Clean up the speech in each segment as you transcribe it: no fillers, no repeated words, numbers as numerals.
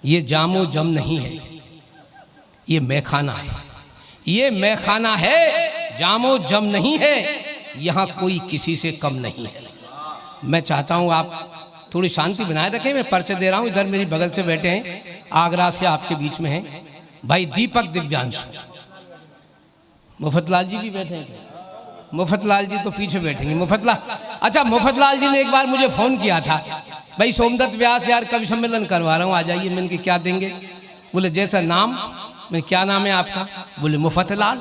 ये जामो जम नहीं है, ये मैखाना है। ये मैखाना है, जामो जम नहीं है। यहाँ कोई किसी से कम नहीं है। मैं चाहता हूँ आप थोड़ी शांति बनाए रखें। मैं परिचय दे रहा हूँ। इधर मेरी बगल से बैठे हैं, आगरा से आपके बीच में हैं भाई दीपक दिव्यांशु। मुफतलाल जी भी बैठे हैं। मुफतलाल जी तो पीछे बैठेंगे। मुफतलाल, अच्छा मुफतलाल जी ने एक बार मुझे फ़ोन किया था, भाई सोमदत्त व्यास यार कवि सम्मेलन करवा रहा हूँ, आ जाइए। मैंने कि क्या देंगे? बोले जैसा नाम। मैं क्या नाम है आपका? बोले मुफतलाल।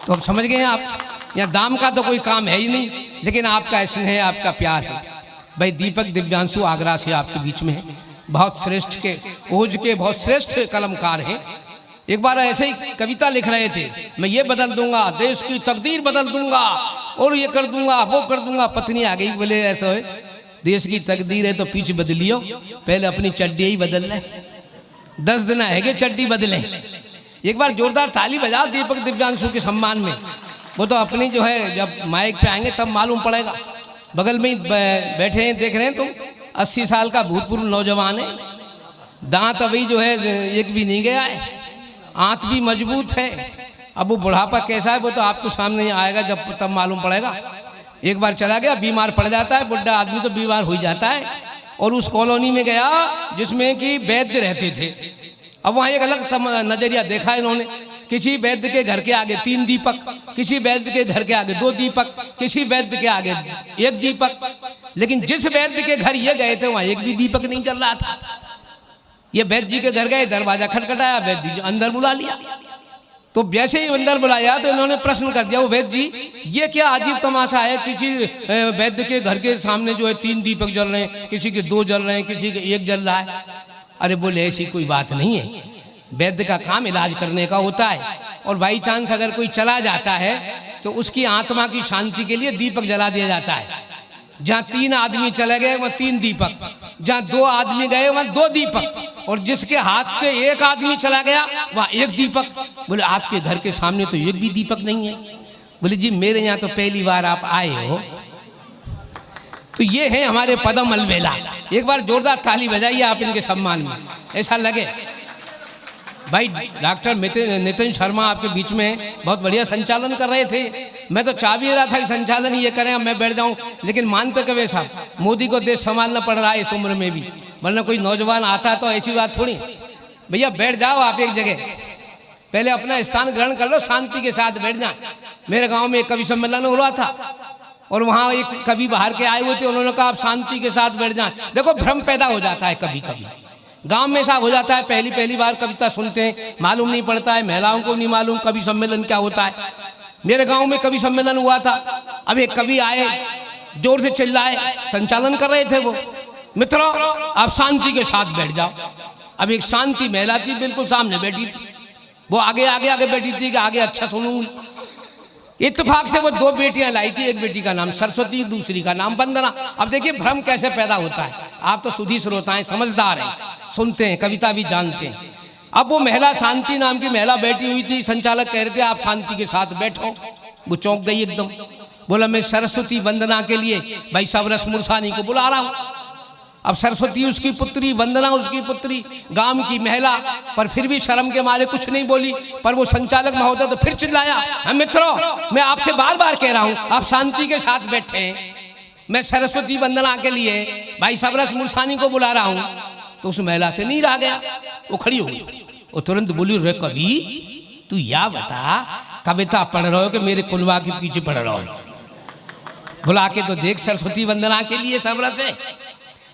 तो अब समझ गए आप, यहाँ दाम का तो कोई काम है ही नहीं, लेकिन आपका स्नेह है, आपका प्यार है। भाई दीपक दिव्यांशु आगरा से आपके बीच में है। बहुत श्रेष्ठ के, ओज के बहुत श्रेष्ठ कलमकार हैं। एक बार ऐसे ही कविता लिख रहे थे, मैं ये बदल दूंगा, देश की तकदीर बदल दूंगा, और ये कर दूंगा, वो कर दूंगा। पत्नी आ गई, बोले ऐसा है, देश की तकदीर है तो पीछे बदलियो, पहले अपनी चड्डी ही बदल ले। 10 दिन है कि चड्डी बदले। एक बार जोरदार ताली बजा दीपक दिव्यांशु के सम्मान में। वो तो अपनी जो है जब माइक पे आएंगे तब मालूम पड़ेगा। बगल में ही बैठे हैं, देख रहे हैं तुम। 80 साल का भूतपूर्व नौजवान है, दांत अभी जो है एक भी नहीं गया है, आंत भी मजबूत है। अब वो बुढ़ापा कैसा है वो तो आपको सामने ही आएगा, जब तब मालूम पड़ेगा। एक बार चला गया, बीमार पड़ जाता है, बुढ़ा आदमी तो बीमार हो ही जाता है। और उस कॉलोनी में गया जिसमें कि वैद्य रहते थे। अब वहाँ एक अलग नजरिया देखा इन्होंने। किसी वैद्य के घर के आगे 3 दीपक, किसी वैद्य के घर के आगे 2 दीपक, किसी वैद्य के आगे 1 दीपक। लेकिन जिस वैद्य के घर ये गए थे वहाँ एक भी दीपक नहीं जल रहा था। ये वैद्य जी के घर गए, दरवाजा खटखटाया, वैद्य जी अंदर बुला लिया। तो जैसे ही अंदर बुलाया तो इन्होंने प्रश्न कर दिया, वो वैद्य जी ये क्या अजीब तमाशा है, किसी वैद्य के घर के सामने जो है 3 दीपक जल रहे हैं, किसी के 2 जल रहे हैं, किसी के 1 जल रहा है। अरे बोले ऐसी कोई बात नहीं है, वैद्य का काम इलाज करने का होता है, और बाई चांस अगर कोई चला जाता है तो उसकी आत्मा की शांति के लिए दीपक जला दिया जाता है। जहाँ 3 आदमी चले गए वहाँ 3 दीपक, जहाँ 2 आदमी गए वहाँ 2 दीपक, और जिसके हाथ से 1 आदमी चला गया वहाँ 1 दीपक। बोले आपके घर के सामने तो 1 भी दीपक नहीं है। बोले जी मेरे यहाँ तो पहली बार आप आए हो। तो ये है हमारे पदम अलबेला। एक बार जोरदार ताली बजाइए आप इनके सम्मान में, ऐसा लगे। भाई डॉक्टर नितिन शर्मा आपके बीच में बहुत बढ़िया संचालन कर रहे थे। मैं तो चाह भी रहा था कि संचालन ये करें, मैं बैठ जाऊं, लेकिन मानते कभी साहब मोदी को देश संभालना पड़ रहा है इस उम्र में भी, वरना कोई नौजवान आता तो ऐसी बात थोड़ी। भैया बैठ जाओ आप एक जगह, पहले अपना स्थान ग्रहण कर लो, शांति के साथ बैठ जाए। मेरे गाँव में एक कवि सम्मेलन हो रहा था और वहाँ एक कवि बाहर के आए हुए थे, उन्होंने कहा आप शांति के साथ बैठ जाएं। देखो भ्रम पैदा हो जाता है कभी कभी, गांव में ऐसा हो जाता है, पहली बार कविता सुनते हैं, मालूम नहीं पड़ता है, महिलाओं को नहीं मालूम कवि सम्मेलन क्या होता है। मेरे गांव में कवि सम्मेलन हुआ था, अब एक कवि आए, जोर से चिल्लाए, संचालन कर रहे थे वो, मित्रों आप शांति के साथ बैठ जाओ। अब एक शांति महिला थी, बिल्कुल सामने बैठी थी, वो आगे बैठी थी कि आगे अच्छा सुनूंगी। इत्तेफाक से वो 2 बेटियां लाई थी, एक बेटी का नाम सरस्वती, दूसरी का नाम वंदना। अब देखिए भ्रम कैसे पैदा होता है। आप तो सुधी श्रोताएं, समझदार हैं, सुनते हैं, कविता भी जानते हैं। अब वो महिला, शांति नाम की महिला बैठी हुई थी, संचालक कह रहे थे आप शांति के साथ बैठो। वो चौंक गई एकदम, बोला मैं सरस्वती वंदना के लिए भाई सबरस मुरसानी को बुला रहा हूँ। अब सरस्वती उसकी पुत्री, वंदना उसकी पुत्री, गांव की महिला, पर फिर भी शर्म के मारे कुछ नहीं बोली। पर वो संचालक महोदय तो फिर चिल्लाया, मित्रों मैं आपसे बार बार कह रहा हूं आप शांति के साथ बैठे हैं, मैं सरस्वती वंदना के लिए भाई सबरस मुरसानी को बुला रहा हूं। तो उस महिला से नहीं रहा गया, वो खड़ी हो गई, वो तुरंत बोली रे कवि तू या बता कविता पढ़ रहे हो कि मेरे कुलवा के पीछे पढ़ रहा हो, बुला के तो देख सरस्वती वंदना के लिए सबरस है।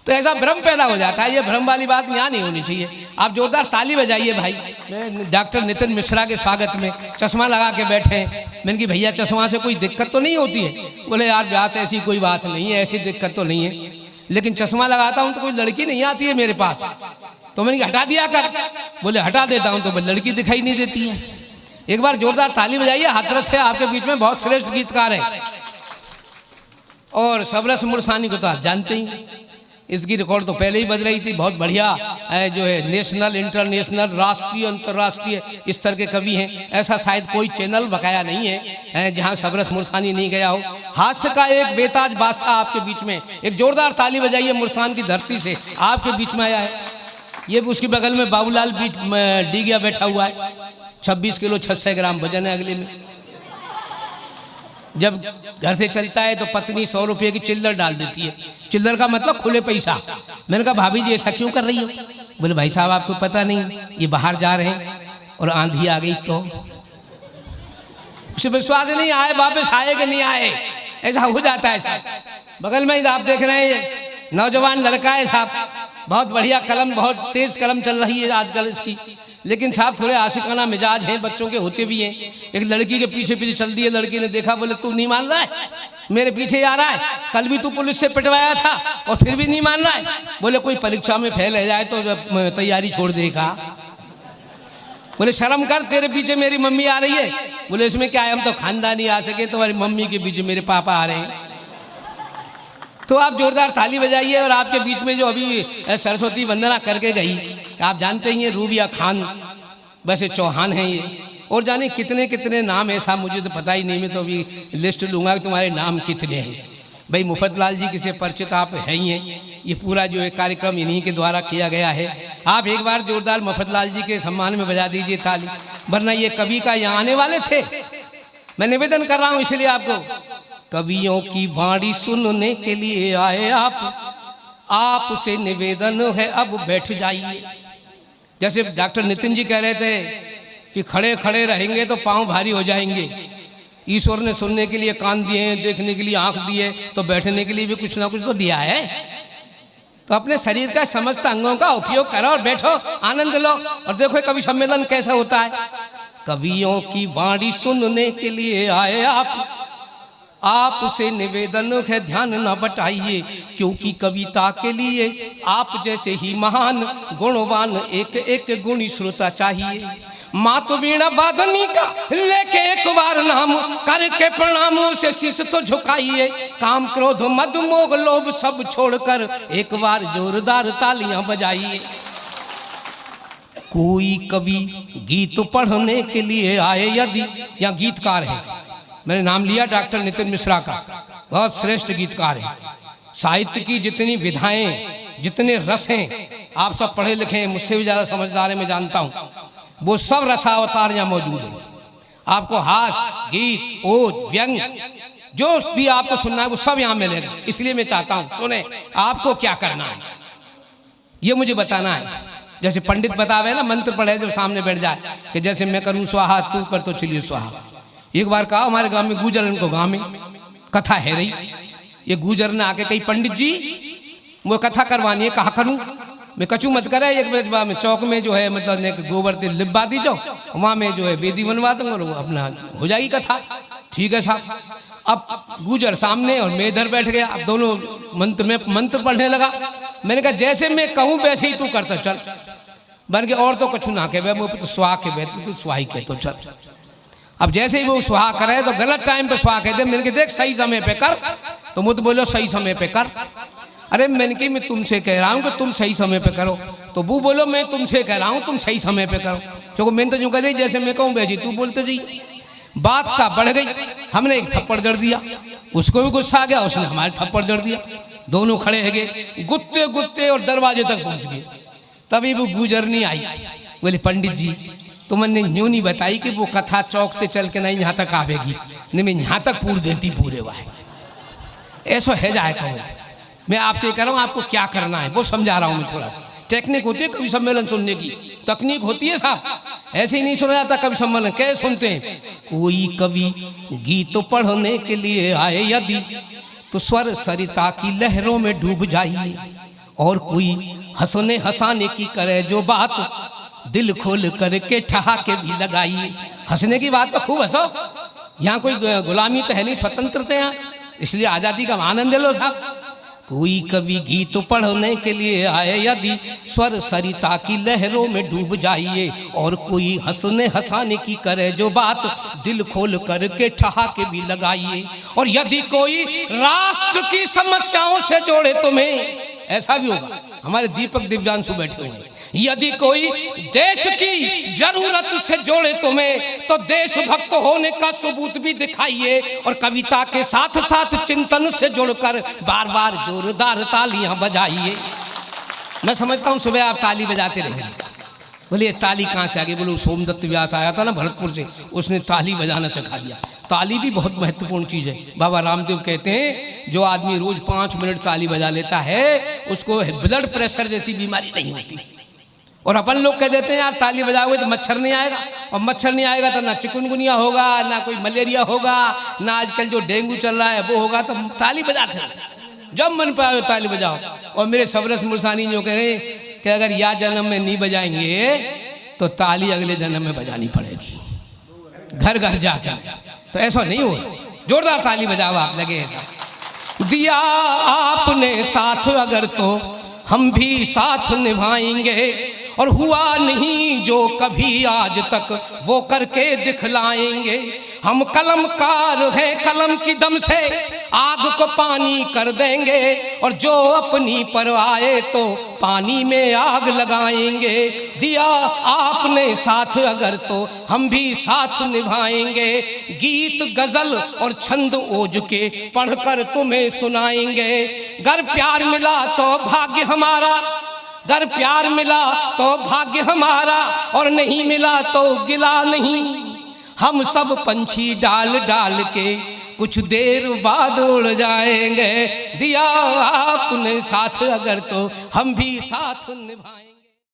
तो ऐसा भ्रम पैदा हो जाता है, ये भ्रम वाली बात यहाँ नहीं होनी चाहिए। आप जोरदार ताली बजाइए भाई। मैं डॉक्टर नितिन मिश्रा के स्वागत में चश्मा लगा के बैठे हैं। मैंने कि भैया चश्मा से कोई दिक्कत तो नहीं होती है? बोले यार व्यास ऐसी कोई बात नहीं है, ऐसी दिक्कत तो नहीं है, लेकिन चश्मा लगाता हूँ तो कोई लड़की नहीं आती है मेरे पास, तो मैंने हटा दिया कर। बोले हटा देता हूँ तो लड़की दिखाई नहीं देती है। एक बार जोरदार ताली बजाइए। हाथरस से आपके बीच में बहुत श्रेष्ठ गीतकार है, और सबरस मुरसानी को तो आप जानते ही, इसकी रिकॉर्ड तो पहले ही बज रही थी। बहुत बढ़िया जो है नेशनल, इंटरनेशनल, राष्ट्रीय, अंतर्राष्ट्रीय स्तर के कवि हैं। ऐसा शायद कोई चैनल बकाया नहीं है जहां सबरस मुरसानी नहीं गया हो। हास्य का एक बेताज बादशाह आपके बीच में, एक जोरदार ताली बजाइए। मुरसान की धरती से आपके बीच में आया है। ये उसके बगल में बाबूलाल डीगिया बैठा हुआ है, 26 किलो 600 ग्राम वजन है अगले में। जब घर से चलता है तो पत्नी 100 रुपये की चिल्लर डाल देती है। चिल्लर का मतलब खुले पैसा। मैंने कहा भाभी जी ऐसा क्यों कर रही हो? बोले भाई साहब आपको पता नहीं, ये बाहर जा रहे हैं और आंधी आ गई तो उसे विश्वास नहीं आए वापस आए कि नहीं आए, ऐसा हो जाता है साहब। बगल में ही आप देख रहे हैं नौजवान लड़का है साहब, बहुत बढ़िया कलम, बहुत तेज कलम चल रही है आजकल इसकी, लेकिन साहब थोड़े आशिकाना मिजाज हैं, बच्चों के होते भी हैं। एक लड़की के पीछे पीछे चल दी है, लड़की ने देखा, बोले तू नहीं मान रहा है, मेरे पीछे आ रहा है, कल भी तू पुलिस से पिटवाया था और फिर भी नहीं मान रहा है। बोले कोई परीक्षा में फेल हो जाए तो तैयारी छोड़ देगा। बोले शर्म कर, तेरे पीछे मेरी मम्मी आ रही है। बोले इसमें क्या है, हम तो खानदानी आ सके, तुम्हारी मम्मी के पीछे मेरे पापा आ रहे हैं। तो आप जोरदार ताली बजाइए। और आपके बीच में जो अभी सरस्वती वंदना करके गई, आप जानते ही हैं रूबिया खान, वैसे चौहान हैं ये, और जाने कितने कितने नाम ऐसा मुझे तो पता ही नहीं, मैं तो अभी लिस्ट लूँगा कि तुम्हारे नाम कितने हैं। भाई मुफतलाल जी किसे परिचित आप हैं ही हैं, ये पूरा जो है कार्यक्रम इन्हीं के द्वारा किया गया है। आप एक बार जोरदार मुफतलाल जी के सम्मान में बजा दीजिए ताली, वरना ये कवि का यहाँ आने वाले थे। मैं निवेदन कर रहा हूँ इसलिए आपको, कवियों की वाणी सुनने के लिए आए आपसे निवेदन है अब बैठ जाइए। जैसे डॉक्टर नितिन जी कह रहे थे कि खड़े खड़े रहेंगे तो पांव भारी हो जाएंगे। ईश्वर ने सुनने के लिए कान दिए हैं, देखने के लिए आंख दिए, तो बैठने के लिए भी कुछ ना कुछ तो दिया है। तो अपने शरीर का समस्त अंगों का उपयोग करो और बैठो, आनंद लो। और देखो कवि सम्मेलन कैसा होता है। कवियों की वाणी सुनने के लिए आए आपसे निवेदन है ध्यान न बटाइए, क्योंकि कविता के लिए आप जैसे ही महान गुणवान एक एक गुणी श्रोता चाहिए। मात वीणा वादनी का लेके एक बार नाम, करके प्रणामों से शीश तो झुकाइए। काम क्रोध मद मोह लोभ सब छोड़कर एक बार जोरदार तालियां बजाइए। कोई कवि गीत पढ़ने के लिए आए यदि, या गीतकार है, मैंने नाम लिया डॉक्टर नितिन मिश्रा का, बहुत श्रेष्ठ गीतकार है। साहित्य की जितनी विधाएं, जितने रस हैं, आप सब पढ़े लिखे हैं, मुझसे भी ज़्यादा समझदार है, मैं जानता हूँ, वो सब रसावतार यहाँ मौजूद है। आपको हास, गीत, ओज, व्यंग, जो भी आपको सुनना है वो सब यहाँ मिलेगा। इसलिए मैं चाहता हूँ सुने, आपको क्या करना है ये मुझे बताना है। जैसे पंडित बतावे ना, मंत्र पढ़े जो सामने बैठ जाए कि जैसे मैं करूँ स्वाहा तू कर तो चलिए स्वाहा। एक बार कहा हमारे गांव में गुजर, इनको गांव में कथा है रही, ये गुजर ने आके कही पंडित जी वो कथा करवानी है, कहा करूं? मैं कचू मत करे, एक में चौक में जो है मतलब गोबर से लिपा दी जाओ, वहाँ में जो है वेदी बनवा दूंगा और अपना हो जाएगी कथा। ठीक है साहब। अब गुजर सामने और मैं इधर बैठ गया। अब दोनों मंत्र पढ़ने लगा। मैंने कहा जैसे मैं कहूँ वैसे ही तू करता चल, बन के और तो कछु ना कहे, वो तो स्वाहा के बैठ तू स्वाही कहे तो चल। अब जैसे ही वो सुहा करे तो गलत टाइम पे सुहा कहते, मैंने कहा देख सही समय पे कर, तो मुझे बोलो सही समय पे कर। अरे मैंने कहा मैं तुमसे कह रहा हूँ कि तुम सही समय पे करो, तो वो बोलो मैं तुमसे कह रहा हूँ तुम सही समय पे करो। क्योंकि मैंने तो यूँ कह दी जैसे मैं कहूँ वैसे तू बोलते जी। बात सा बढ़ गई, हमने एक थप्पड़ जड़ दिया, उसको भी गुस्सा आ गया, उसने हमारे थप्पड़ जड़ दिया। दोनों खड़े है गए गुत्ते गुत्ते और दरवाजे तक पहुँच गए। तभी वो गुजरनी आई, बोले पंडित जी तुमने यूँ नहीं बताई कि वो कथा चौक से चल के नहीं यहाँ तक आवेगी, नहीं मैं यहाँ तक पूर देती पूरे वाहे। ऐसा है जाए कहूँ। मैं आपसे कह रहा हूँ आपको क्या करना है वो समझा रहा हूँ मैं। थोड़ा सा टेक्निक होती है कवि सम्मेलन सुनने की, तकनीक होती है साहब, ऐसे ही नहीं सुना जाता कवि सम्मेलन। कैसे सुनते हैं? कोई कवि गीत पढ़ने के लिए आए यदि, तो स्वर सरिता की लहरों में डूब जाइए। और कोई हंसने हंसाने की करे जो बात, दिल खोल करके ठहाके भी लगाइए। हंसने की बात पर खूब हंसो, यहाँ कोई गुलामी तो है नहीं, स्वतंत्रता यहाँ, इसलिए आज़ादी का आनंद लो साहब। कोई कवि गीत पढ़ने के लिए आए यदि, स्वर सरिता की लहरों में डूब जाइए। और कोई हंसने हंसाने की करे जो बात, दिल खोल करके ठहाके भी लगाइए। और यदि कोई राष्ट्र की समस्याओं से जोड़े तुम्हें, ऐसा भी होगा, हमारे दीपक दिव्यांशु बैठे हुए, यदि कोई देश की जरूरत से जोड़े तुम्हें, तो देशभक्त होने का सबूत भी दिखाइए। और कविता के साथ साथ चिंतन से जुड़कर बार बार जोरदार तालियां बजाइए। मैं समझता हूँ सुबह आप ताली बजाते रहेंगे। बोले ये ताली कहाँ से आ गई? बोले सोमदत्त व्यास आया था ना भरतपुर से, उसने ताली बजाना सिखा दिया। ताली भी बहुत महत्वपूर्ण चीज़ है। बाबा रामदेव कहते हैं जो आदमी रोज 5 मिनट ताली बजा लेता है उसको ब्लड प्रेशर जैसी बीमारी नहीं होती। और अपन लोग कह देते हैं यार ताली बजाओगे तो मच्छर नहीं आएगा, और मच्छर नहीं आएगा तो ना चिकनगुनिया होगा, ना कोई मलेरिया होगा, ना आजकल जो डेंगू चल रहा है वो होगा। तो ताली बजाते हैं, जब मन पाए ताली बजाओ। और मेरे सबरस मुरसानी जो कह रहे हैं कि अगर या जन्म में नहीं बजाएंगे तो ताली अगले जन्म में बजानी पड़ेगी, घर घर जाकर। तो ऐसा नहीं हो, जोरदार ताली बजाओ आप, लगे ऐसा। दिया आपने साथ अगर तो हम भी साथ निभाएंगे, और हुआ नहीं जो कभी आज तक वो करके दिखलाएंगे। हम कलमकार हैं, कलम की दम से आग को पानी कर देंगे, और जो अपनी पर आए तो पानी में आग लगाएंगे। दिया आपने साथ अगर तो हम भी साथ निभाएंगे। गीत गजल और छंद ओज के पढ़कर तुम्हें सुनाएंगे। गर प्यार मिला तो भाग्य हमारा, गर प्यार मिला तो भाग्य हमारा, और नहीं मिला तो गिला नहीं। हम सब पंछी डाल डाल के कुछ देर बाद उड़ जाएंगे। दिया आपने साथ अगर तो हम भी साथ निभाएंगे।